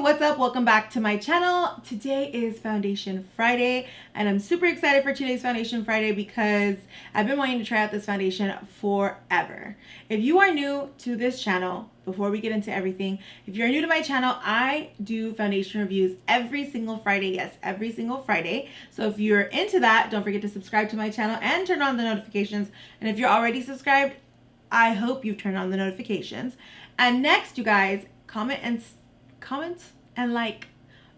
what's up? Welcome back to my channel. Today is Foundation Friday and I'm super excited for today's Foundation Friday because I've been wanting to try out this foundation forever. If you are new to this channel, before we get into everything, if you're new to my channel, I do foundation reviews every single Friday. Yes, every single Friday. So if you're into that, don't forget to subscribe to my channel and turn on the notifications. And if you're already subscribed, I hope you've turned on the notifications. And next, you guys, comment and like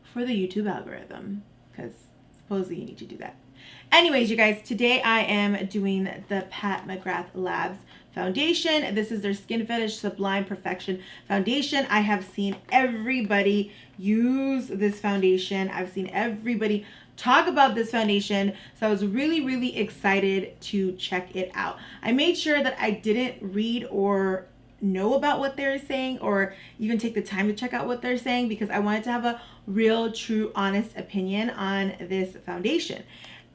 for the YouTube algorithm, because supposedly you need to do that. Anyways, you guys, today I am doing the Pat McGrath Labs foundation. This is their Skin Fetish Sublime Perfection foundation. I have seen everybody use this foundation. I've seen everybody talk about this foundation, so I was really excited to check it out. I made sure that I didn't read or know about what they're saying or even take the time to check out what they're saying, because I wanted to have a real, true, honest opinion on this foundation.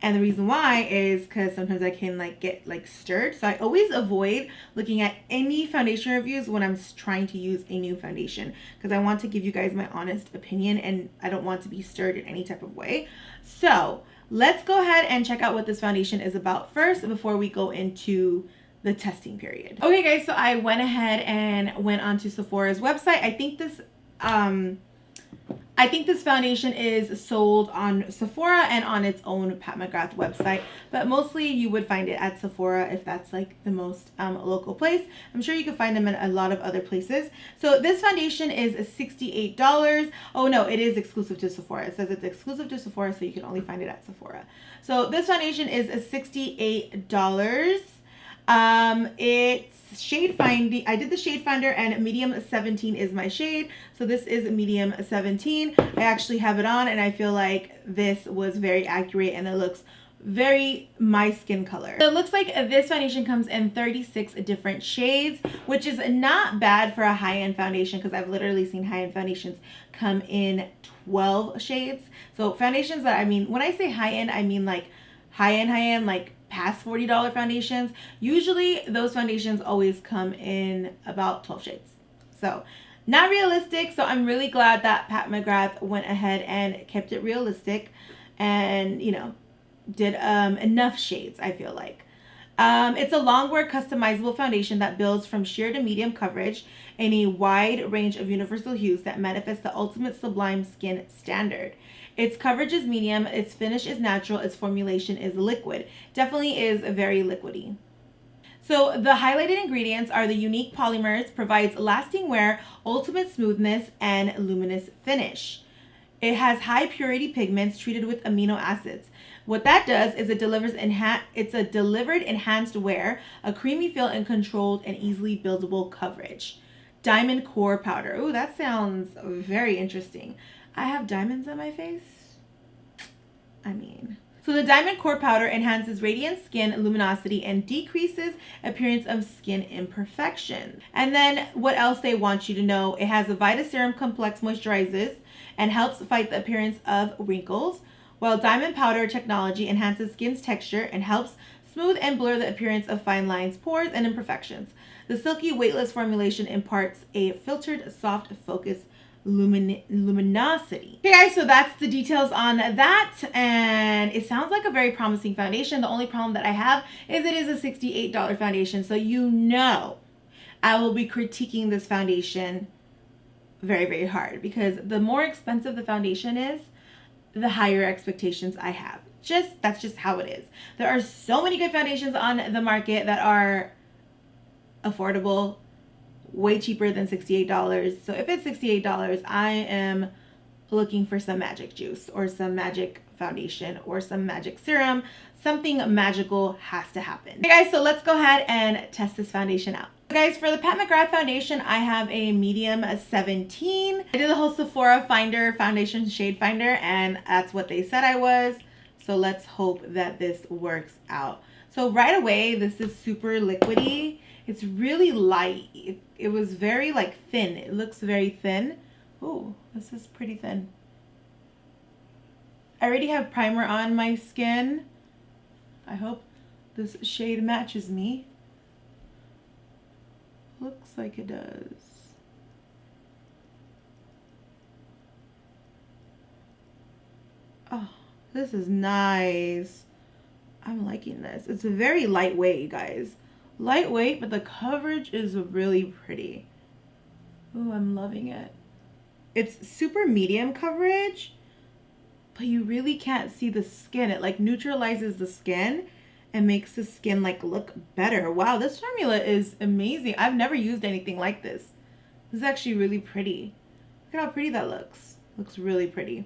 And the reason why is because sometimes I can get stirred. So I always avoid looking at any foundation reviews when I'm trying to use a new foundation, because I want to give you guys my honest opinion and I don't want to be stirred in any type of way. So let's go ahead and check out what this foundation is about first before we go into the testing period. Okay guys, so I went ahead and went onto Sephora's website. I think this foundation is sold on Sephora and on its own Pat McGrath website, but mostly you would find it at Sephora if that's the most local place. I'm sure you can find them in a lot of other places. So this foundation is $68. Oh no, it is exclusive to Sephora. It says it's exclusive to Sephora, so you can only find it at Sephora. So this foundation is $68. It's shade finding. I did the shade finder and medium 17 is my shade. So this is medium 17. I actually have it on and I feel like this was very accurate and it looks very my skin color. So it looks like this foundation comes in 36 different shades, which is not bad for a high-end foundation, because I've literally seen high-end foundations come in 12 shades. So foundations that, I mean, when I say high-end, I mean high-end, past $40 foundations. Usually those foundations always come in about 12 shades. So not realistic. So I'm really glad that Pat McGrath went ahead and kept it realistic and, you know, did enough shades, I feel like. It's a long-wear customizable foundation that builds from sheer to medium coverage in a wide range of universal hues that manifest the ultimate sublime skin standard. Its coverage is medium, its finish is natural, its formulation is liquid. Definitely is very liquidy. So the highlighted ingredients are the unique polymers, provides lasting wear, ultimate smoothness, and luminous finish. It has high purity pigments treated with amino acids. What that does is it delivers it's a delivered enhanced wear, a creamy feel, and controlled and easily buildable coverage. Diamond core powder. Ooh, that sounds very interesting. I have diamonds on my face. So the diamond core powder enhances radiant skin luminosity and decreases appearance of skin imperfection. And then what else they want you to know, it has a Vita Serum Complex moisturizes and helps fight the appearance of wrinkles, while diamond powder technology enhances skin's texture and helps smooth and blur the appearance of fine lines, pores, and imperfections. The silky weightless formulation imparts a filtered soft focus luminosity. Okay guys, so that's the details on that, and it sounds like a very promising foundation. The only problem that I have is it is a $68 foundation, so you know I will be critiquing this foundation very hard, because the more expensive the foundation is, the higher expectations I have. That's just how it is. There are so many good foundations on the market that are affordable, way cheaper than $68. So if it's $68, I am looking for some magic juice or some magic foundation or some magic serum. Something magical has to happen. Okay guys, so let's go ahead and test this foundation out. Guys, for the Pat McGrath foundation, I have a medium 17. I did the whole Sephora foundation shade finder, and that's what they said I was. So let's hope that this works out. So right away, this is super liquidy. It's really light. It was very thin. It looks very thin. Ooh, this is pretty thin. I already have primer on my skin. I hope this shade matches me. Looks like it does. Oh, this is nice. I'm liking this. It's very lightweight, you guys. Lightweight, but the coverage is really pretty. Ooh, I'm loving it. It's super medium coverage, but you really can't see the skin. It like neutralizes the skin and makes the skin like look better. Wow, this formula is amazing. I've never used anything like this. This is actually really pretty. Look at how pretty that looks. Looks really pretty.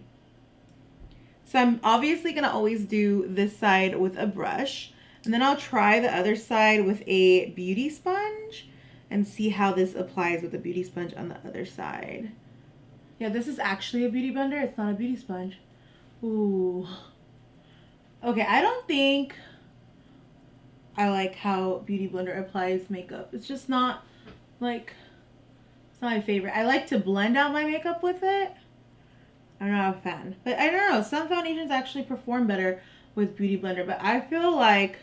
So I'm obviously gonna always do this side with a brush, and then I'll try the other side with a beauty sponge and see how this applies with a beauty sponge on the other side. Yeah, this is actually a beauty blender. It's not a beauty sponge. Ooh. Okay, I don't think I like how Beauty Blender applies makeup. It's just not like, it's not my favorite. I like to blend out my makeup with it. I'm not a fan. But I don't know, some foundations actually perform better with Beauty Blender. But I feel like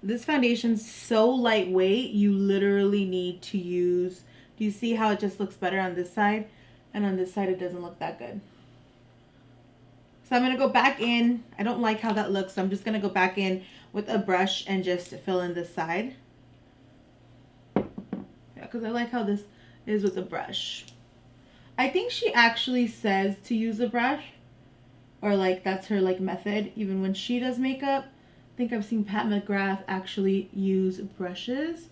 this foundation's so lightweight, you literally need to use, do you see how it just looks better on this side? And on this side, it doesn't look that good. So I'm going to go back in. I don't like how that looks, so I'm just going to go back in with a brush and just fill in this side. Yeah, because I like how this is with a brush. I think she actually says to use a brush, or like that's her like method even when she does makeup. I think I've seen Pat Mcgrath actually use brushes.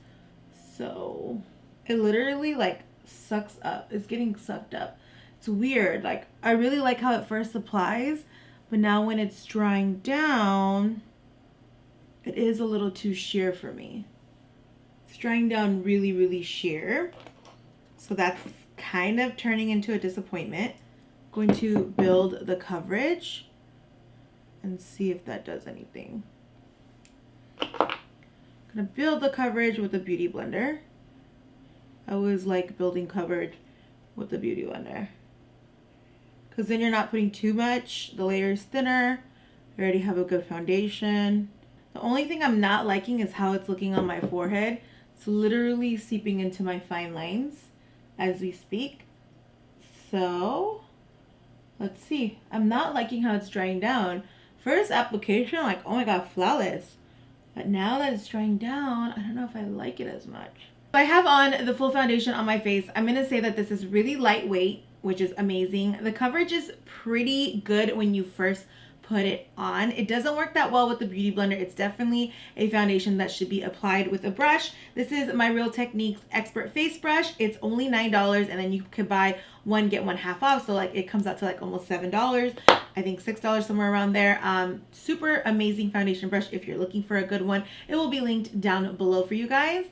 So it literally like sucks up. It's getting sucked up. It's weird. Like I really like how it first applies, but now when it's drying down, it is a little too sheer for me. It's drying down really, really sheer. So that's kind of turning into a disappointment. I'm going to build the coverage and see if that does anything. I'm gonna build the coverage with a beauty blender. I always like building coverage with the beauty blender, because then you're not putting too much. The layer is thinner. I already have a good foundation. The only thing I'm not liking is how it's looking on my forehead. It's literally seeping into my fine lines as we speak. So let's see. I'm not liking how it's drying down. First application, like, oh my god, flawless. But now that it's drying down, I don't know if I like it as much. So I have on the full foundation on my face. I'm going to say that this is really lightweight, which is amazing. The coverage is pretty good when you first put it on. It doesn't work that well with the Beauty Blender. It's definitely a foundation that should be applied with a brush. This is my Real Techniques Expert Face Brush. It's only $9, and then you could buy one, get one half off. So like it comes out to like almost $7. I think $6, somewhere around there. Super amazing foundation brush if you're looking for a good one. It will be linked down below for you guys.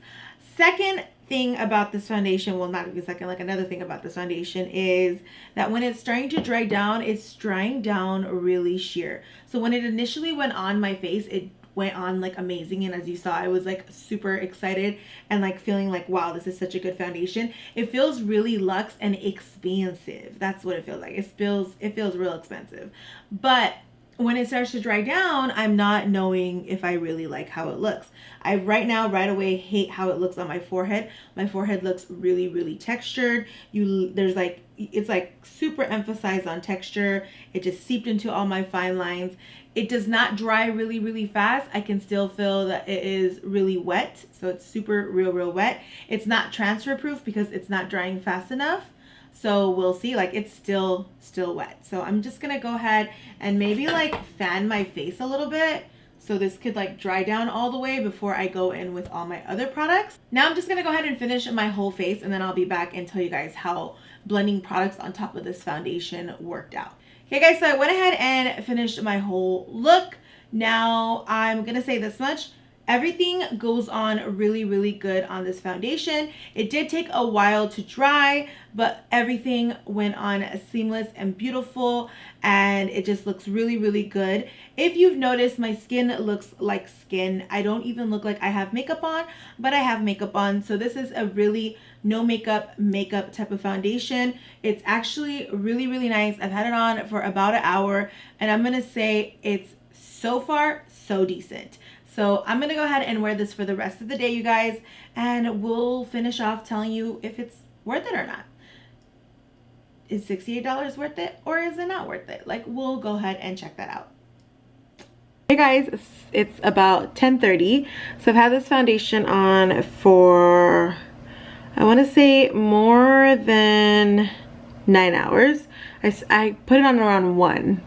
Second thing about this foundation, well, not even second, like another thing about this foundation is that when it's starting to dry down, it's drying down really sheer. So when it initially went on my face, it went on like amazing, and as you saw, I was like super excited and like feeling like, wow, this is such a good foundation. It feels really luxe and expensive. That's what it feels like. It feels real expensive. But when it starts to dry down, I'm not knowing if I really like how it looks. I right away hate how it looks on my forehead. My forehead looks really, really textured. There's like, it's like super emphasized on texture. It just seeped into all my fine lines. It does not dry really, really fast. I can still feel that it is really wet. So it's super real wet. It's not transfer proof because it's not drying fast enough. So we'll see, like it's still wet. So I'm just gonna go ahead and maybe like fan my face a little bit so this could like dry down all the way before I go in with all my other products. Now I'm just gonna go ahead and finish my whole face, and then I'll be back and tell you guys how blending products on top of this foundation worked out. Okay guys, so I went ahead and finished my whole look. Now I'm gonna say this much. Everything goes on really, really good on this foundation. It did take a while to dry, but everything went on seamless and beautiful, and it just looks really, really good. If you've noticed, my skin looks like skin. I don't even look like I have makeup on, but I have makeup on. So this is a really no makeup type of foundation. It's actually really, really nice. I've had it on for about an hour, and I'm gonna say it's so far so decent. So I'm gonna go ahead and wear this for the rest of the day, you guys, and we'll finish off telling you if it's worth it or not. is $68 worth it or is it not worth it? Like, we'll go ahead and check that out. Hey guys, it's about 10:30. So I've had this foundation on for, I want to say, more than 9 hours. I put it on around 1.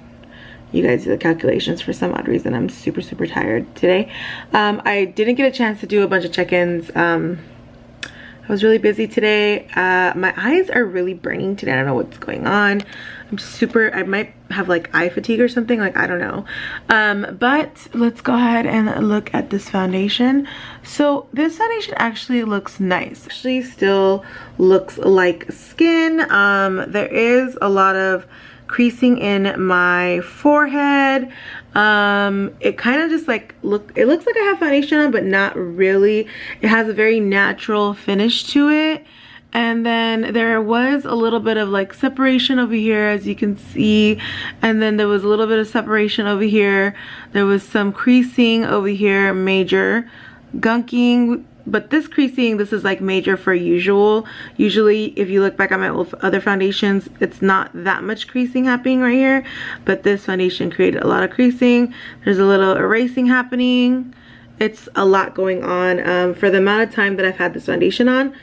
You guys do the calculations. For some odd reason, I'm super tired today. I didn't get a chance to do a bunch of check-ins. I was really busy today. My eyes are really burning today. I don't know what's going on. I might have like eye fatigue or something, like I don't know. But let's go ahead and look at this foundation. So this foundation actually looks nice. Actually still looks like skin. There is a lot of creasing in my forehead. It kind of just like it looks like I have foundation on, but not really. It has a very natural finish to it. And then there was a little bit of like separation over here, as you can see, and then there was a little bit of separation over here. There was some creasing over here, major gunking, but this creasing, this is like major for usual. Usually if you look back at my other foundations, it's not that much creasing happening right here, but this foundation created a lot of creasing. There's a little erasing happening. It's a lot going on. For the amount of time that I've had this foundation on,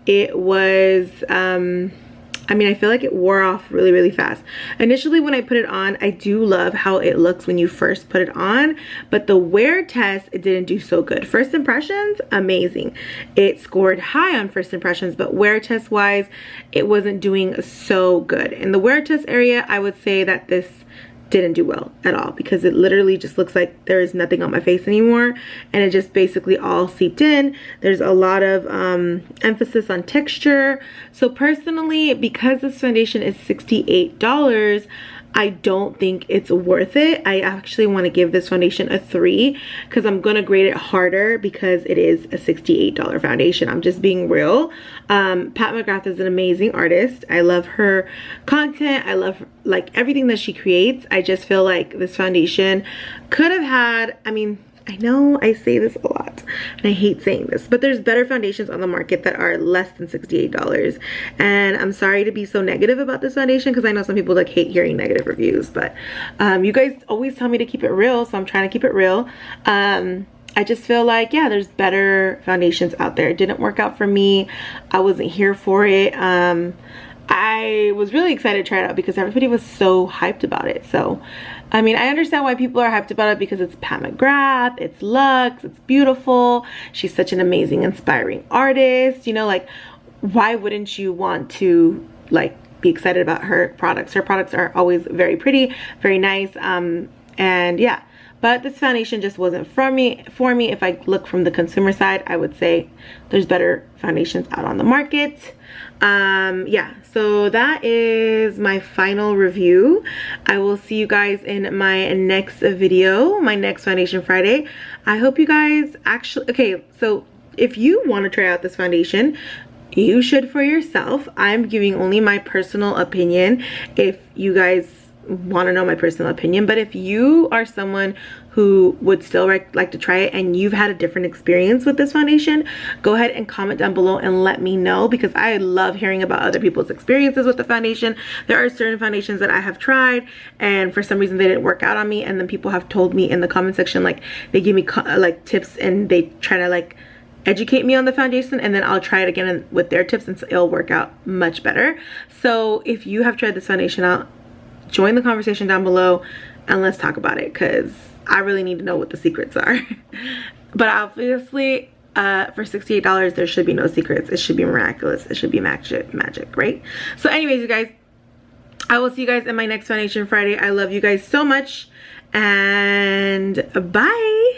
it was I mean, I feel like it wore off really fast. Initially when I put it on, I do love how it looks when you first put it on, but the wear test, it didn't do so good. First impressions, amazing. It scored high on first impressions, but wear test wise, it wasn't doing so good. In the wear test area, I would say that this didn't do well at all, because it literally just looks like there is nothing on my face anymore, and it just basically all seeped in. There's a lot of emphasis on texture. So personally, because this foundation is $68, I don't think it's worth it. I actually want to give this foundation a 3, because I'm gonna grade it harder because it is a $68 foundation. I'm just being real. Pat Mcgrath is an amazing artist. I love her content. I love like everything that she creates. I just feel like this foundation could have had, I mean, I know I say this a lot and I hate saying this, but there's better foundations on the market that are less than $68. And I'm sorry to be so negative about this foundation, because I know some people like hate hearing negative reviews, but you guys always tell me to keep it real, so I'm trying to keep it real. I just feel like, yeah, there's better foundations out there. It didn't work out for me. I wasn't here for it. I was really excited to try it out because everybody was so hyped about it. So, I mean, I understand why people are hyped about it, because it's Pat Mcgrath, it's luxe, it's beautiful. She's such an amazing, inspiring artist. You know, like, why wouldn't you want to, like, be excited about her products? Her products are always very pretty, very nice, and yeah. But this foundation just wasn't for me. If I look from the consumer side, I would say there's better foundations out on the market. Yeah, so that is my final review. I will see you guys in my next video, my next Foundation Friday. I hope you guys actually, okay, so if you want to try out this foundation, you should for yourself. I'm giving only my personal opinion if you guys want to know my personal opinion. But if you are someone who would still like to try it and you've had a different experience with this foundation, go ahead and comment down below and let me know, because I love hearing about other people's experiences with the foundation. There are certain foundations that I have tried and for some reason they didn't work out on me, and then people have told me in the comment section, like, they give me like tips and they try to like educate me on the foundation, and then I'll try it again with their tips and so it'll work out much better. So if you have tried this foundation out, join the conversation down below and let's talk about it, because I really need to know what the secrets are. But obviously for $68 there should be no secrets. It should be miraculous. It should be magic, right? So anyways, you guys, I will see you guys in my next Foundation Friday. I love you guys so much, and bye.